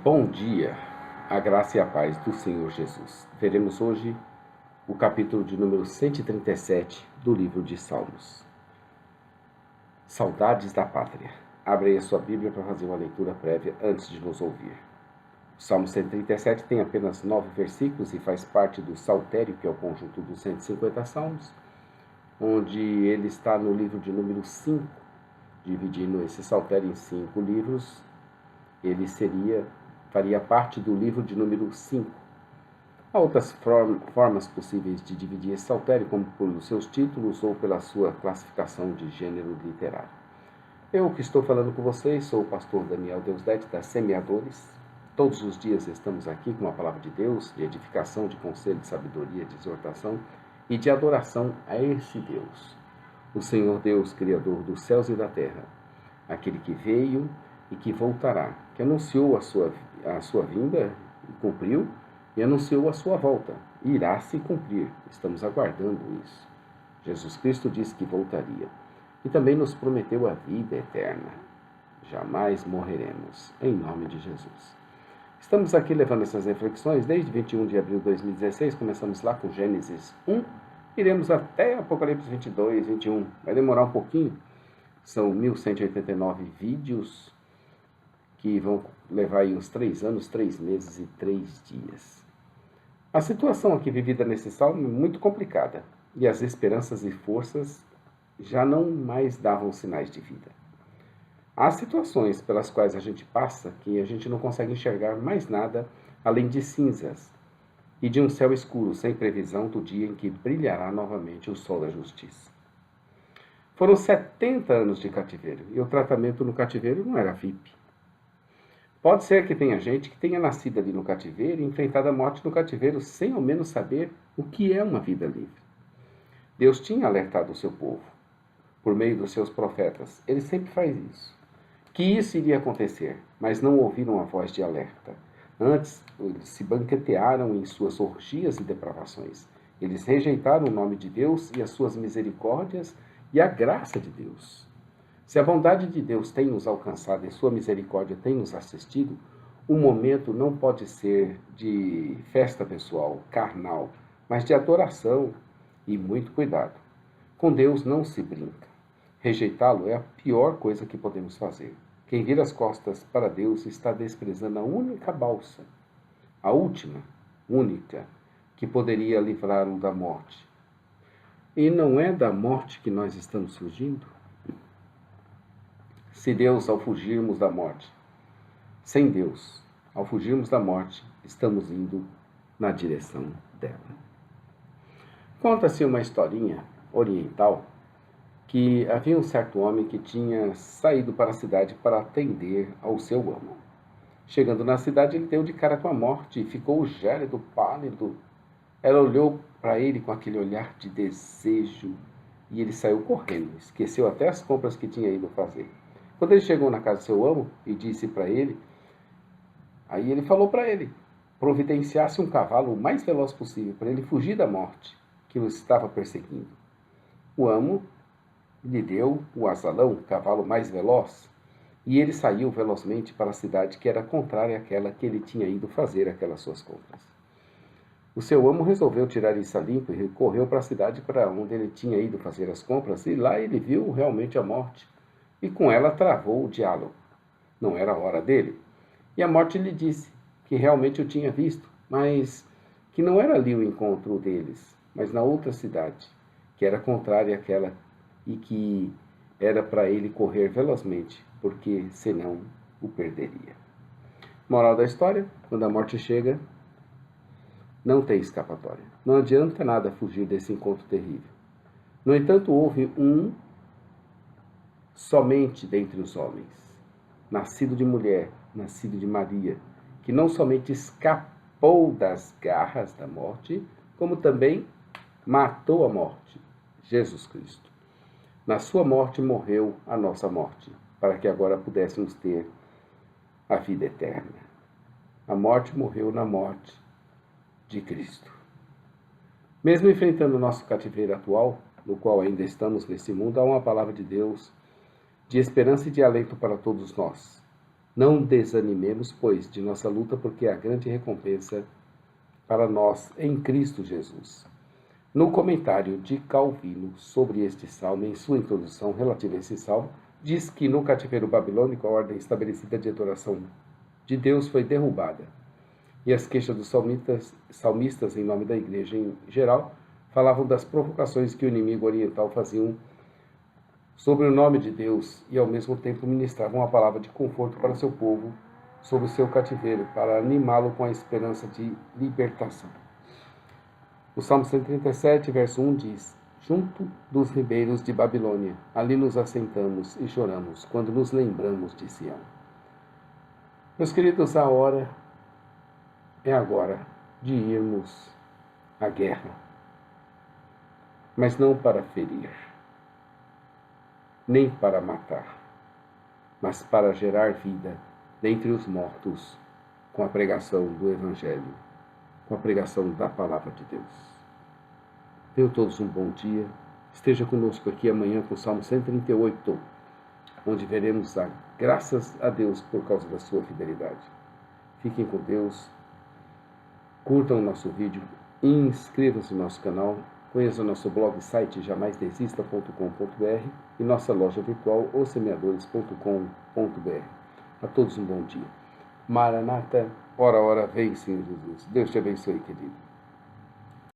Bom dia, a graça e a paz do Senhor Jesus. Veremos hoje o capítulo de número 137 do livro de Salmos. Saudades da pátria. Abre aí a sua Bíblia para fazer uma leitura prévia antes de nos ouvir. O Salmo 137 tem apenas 9 versículos e faz parte do Saltério, que é o conjunto dos 150 salmos, onde ele está no livro de número 5, dividindo esse Saltério em 5 livros, ele faria parte do livro de número 5. Há outras formas possíveis de dividir esse saltério, como por seus títulos ou pela sua classificação de gênero literário. Eu que estou falando com vocês sou o pastor Daniel Deusdete, da Semeadores. Todos os dias estamos aqui com a palavra de Deus, de edificação, de conselho, de sabedoria, de exortação e de adoração a esse Deus, o Senhor Deus, Criador dos céus e da terra, aquele que veio e que voltará, que anunciou a sua vinda e cumpriu, e anunciou a sua volta, e irá se cumprir. Estamos aguardando isso. Jesus Cristo disse que voltaria, e também nos prometeu a vida eterna. Jamais morreremos, em nome de Jesus. Estamos aqui levando essas reflexões desde 21 de abril de 2016, começamos lá com Gênesis 1, iremos até Apocalipse 22, 21, vai demorar um pouquinho, são 1189 vídeos, que vão levar aí uns 3 anos, 3 meses e 3 dias. A situação aqui vivida nesse salmo é muito complicada, e as esperanças e forças já não mais davam sinais de vida. Há situações pelas quais a gente passa que a gente não consegue enxergar mais nada além de cinzas e de um céu escuro, sem previsão do dia em que brilhará novamente o sol da justiça. Foram 70 anos de cativeiro, e o tratamento no cativeiro não era VIP. Pode ser que tenha gente que tenha nascido ali no cativeiro e enfrentado a morte no cativeiro sem ao menos saber o que é uma vida livre. Deus tinha alertado o seu povo, por meio dos seus profetas. Ele sempre faz isso. Que isso iria acontecer, mas não ouviram a voz de alerta. Antes, eles se banquetearam em suas orgias e depravações. Eles rejeitaram o nome de Deus e as suas misericórdias e a graça de Deus. Se a bondade de Deus tem nos alcançado e sua misericórdia tem nos assistido, o momento não pode ser de festa pessoal, carnal, mas de adoração e muito cuidado. Com Deus não se brinca. Rejeitá-lo é a pior coisa que podemos fazer. Quem vira as costas para Deus está desprezando a única balsa, a última, única, que poderia livrá-lo da morte. E não é da morte que nós estamos fugindo? Se Deus, ao fugirmos da morte, sem Deus, ao fugirmos da morte, estamos indo na direção dela. Conta-se uma historinha oriental que havia um certo homem que tinha saído para a cidade para atender ao seu amo. Chegando na cidade, ele deu de cara com a morte e ficou gélido, pálido. Ela olhou para ele com aquele olhar de desejo e ele saiu correndo, esqueceu até as compras que tinha ido fazer. Quando ele chegou na casa do seu amo e disse para ele, aí ele falou para ele, providenciasse um cavalo o mais veloz possível para ele fugir da morte que o estava perseguindo. O amo lhe deu o asalão, o cavalo mais veloz, e ele saiu velozmente para a cidade que era contrária àquela que ele tinha ido fazer aquelas suas compras. O seu amo resolveu tirar isso a limpo e correu para a cidade para onde ele tinha ido fazer as compras, e lá ele viu realmente a morte, e com ela travou o diálogo. Não era a hora dele. E a morte lhe disse que realmente o tinha visto, mas que não era ali o encontro deles, mas na outra cidade, que era contrária àquela e que era para ele correr velozmente, porque senão o perderia. Moral da história: quando a morte chega, não tem escapatória. Não adianta nada fugir desse encontro terrível. No entanto, houve um somente dentre os homens, nascido de mulher, nascido de Maria, que não somente escapou das garras da morte, como também matou a morte, Jesus Cristo. Na sua morte morreu a nossa morte, para que agora pudéssemos ter a vida eterna. A morte morreu na morte de Cristo. Mesmo enfrentando o nosso cativeiro atual, no qual ainda estamos nesse mundo, há uma palavra de Deus de esperança e de alento para todos nós. Não desanimemos, pois, de nossa luta, porque há grande recompensa para nós em Cristo Jesus. No comentário de Calvino sobre este salmo, em sua introdução relativa a esse salmo, diz que no cativeiro babilônico a ordem estabelecida de adoração de Deus foi derrubada, e as queixas dos salmistas em nome da igreja em geral falavam das provocações que o inimigo oriental faziam sobre o nome de Deus e ao mesmo tempo ministravam a palavra de conforto para seu povo sobre o seu cativeiro, para animá-lo com a esperança de libertação. O Salmo 137, verso 1 diz: Junto dos ribeiros de Babilônia, ali nos assentamos e choramos, quando nos lembramos de Sião. Meus queridos, a hora é agora de irmos à guerra, mas não para ferir, nem para matar, mas para gerar vida dentre os mortos, com a pregação do Evangelho, com a pregação da Palavra de Deus. Tenham todos um bom dia. Esteja conosco aqui amanhã com o Salmo 138, onde veremos a graças a Deus por causa da sua fidelidade. Fiquem com Deus, curtam o nosso vídeo, inscrevam-se no nosso canal, conheçam nosso blog e site jamaisdesista.com.br e nossa loja virtual ossemeadores.com.br. A todos um bom dia. Maranata, ora, ora, vem, Senhor Jesus. Deus te abençoe, querido.